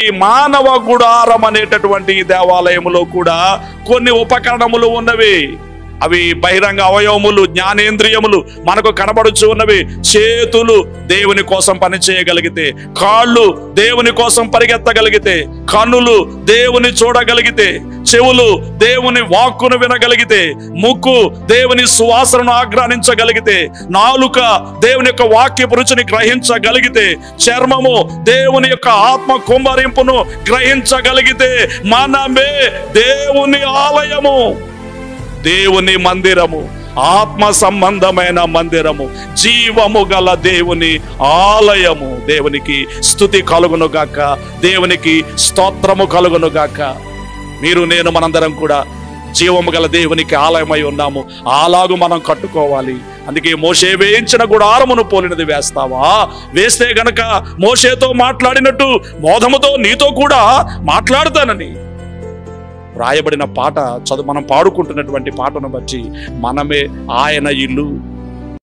ఈ మానవ గుడారం అనేటటువంటి ఈ దేవాలయములో కూడా కొన్ని ఉపకరణములు ఉన్నవి. అవి బహిరంగ అవయవములు, జ్ఞానేంద్రియములు మనకు కనబడుచు ఉన్నవి. చేతులు దేవుని కోసం పని చేయగలిగితే, కాళ్ళు దేవుని కోసం పరిగెత్తగలిగితే, కన్నులు దేవుని చూడగలిగితే, చెవులు దేవుని వాక్కును వినగలిగితే, ముక్కు దేవుని సువాసనను ఆగ్రహించగలిగితే, నాలుక దేవుని యొక్క వాక్యపు రుచిని గ్రహించగలిగితే, చర్మము దేవుని యొక్క ఆత్మ కుమ్మరింపును గ్రహించగలిగితే మనమే దేవుని ఆలయము, దేవుని మందిరము, ఆత్మ సంబంధమైన మందిరము, జీవము గల దేవుని ఆలయము. దేవునికి స్తుతి కలుగునుగాక, దేవునికి స్తోత్రము కలుగునుగాక. మీరు నేను మనందరం కూడా జీవము గల దేవునికి ఆలయమై ఉన్నాము. అలాగు మనం కట్టుకోవాలి. అందుకే మోషే వేయించిన గుడారమును పోలినది వేస్తావా? వేస్తే గనక మోషేతో మాట్లాడినట్టు మోదముతో నీతో కూడా మాట్లాడతానని రాయబడిన పాట మనం పాడుకుంటున్నటువంటి పాటను బట్టి మనమే ఆయన ఇల్లు,